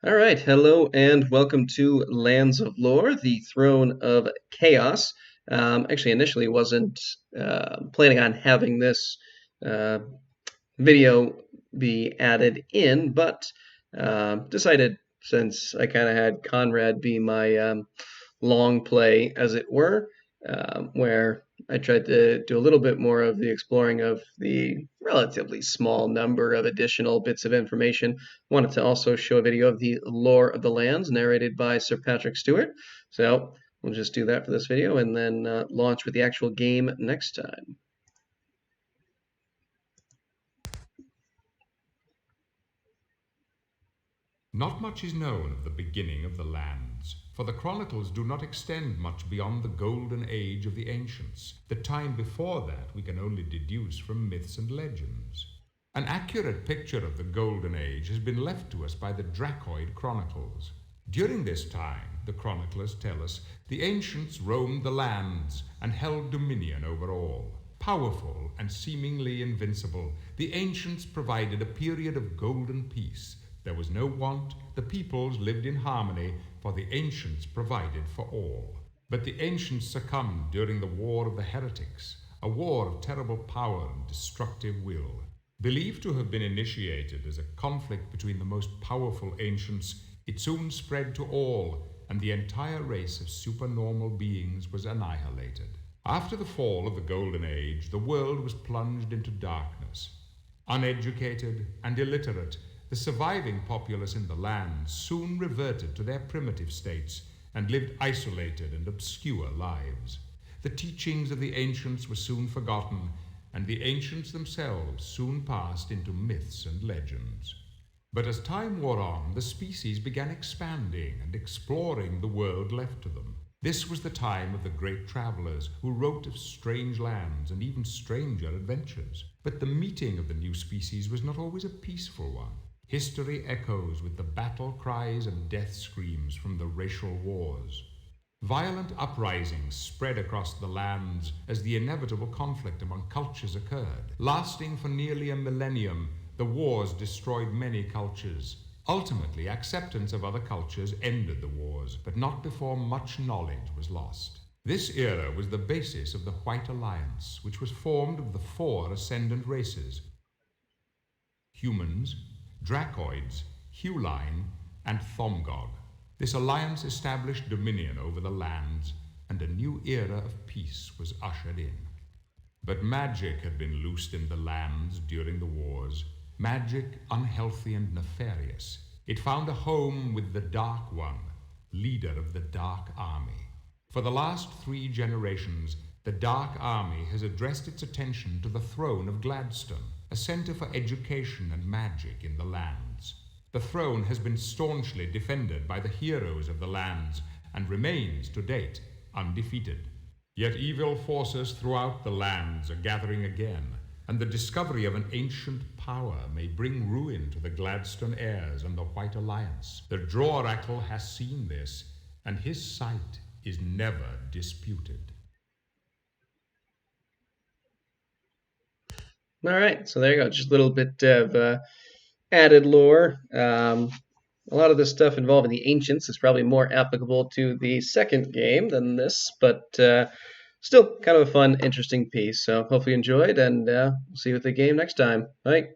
All right, hello and welcome to Lands of Lore, the Throne of Chaos. Actually, initially wasn't planning on having this uh, video be added in, but decided since I kind of had Conrad be my long play, as it were, where I tried to do a little bit more of the exploring of the relatively small number of additional bits of information. Wanted to also show a video of the lore of the lands narrated by Sir Patrick Stewart. So we'll just do that for this video and then launch with the actual game next time. Not much is known of the beginning of the lands, for the chronicles do not extend much beyond the golden age of the ancients. The time before that we can only deduce from myths and legends. An accurate picture of the golden age has been left to us by the Dracoid chronicles. During this time, the chroniclers tell us, the ancients roamed the lands and held dominion over all. Powerful and seemingly invincible, the ancients provided a period of golden peace. There was no want, the peoples lived in harmony, for the ancients provided for all. But the ancients succumbed during the War of the Heretics, a war of terrible power and destructive will. Believed to have been initiated as a conflict between the most powerful ancients, it soon spread to all, and the entire race of supernormal beings was annihilated. After the fall of the Golden Age, the world was plunged into darkness. Uneducated and illiterate, the surviving populace in the land soon reverted to their primitive states and lived isolated and obscure lives. The teachings of the ancients were soon forgotten, and the ancients themselves soon passed into myths and legends. But as time wore on, the species began expanding and exploring the world left to them. This was the time of the great travelers who wrote of strange lands and even stranger adventures. But the meeting of the new species was not always a peaceful one. History echoes with the battle cries and death screams from the racial wars. Violent uprisings spread across the lands as the inevitable conflict among cultures occurred. Lasting for nearly a millennium, the wars destroyed many cultures. Ultimately, acceptance of other cultures ended the wars, but not before much knowledge was lost. This era was the basis of the White Alliance, which was formed of the four ascendant races: humans, Dracoids, Huline, and Thomgog. This alliance established dominion over the lands, and a new era of peace was ushered in. But magic had been loosed in the lands during the wars, magic unhealthy and nefarious. It found a home with the Dark One, leader of the Dark Army. For the last 3 generations, the Dark Army has addressed its attention to the Throne of Gladstone, a center for education and magic in the lands. The throne has been staunchly defended by the heroes of the lands and remains, to date, undefeated. Yet evil forces throughout the lands are gathering again, and the discovery of an ancient power may bring ruin to the Gladstone heirs and the White Alliance. The Droracle has seen this, and his sight is never disputed. All right, so there you go. Just a little bit of added lore. A lot of this stuff involving the ancients is probably more applicable to the second game than this, but still kind of a fun, interesting piece. So hopefully you enjoyed, and we'll see you with the game next time. Bye.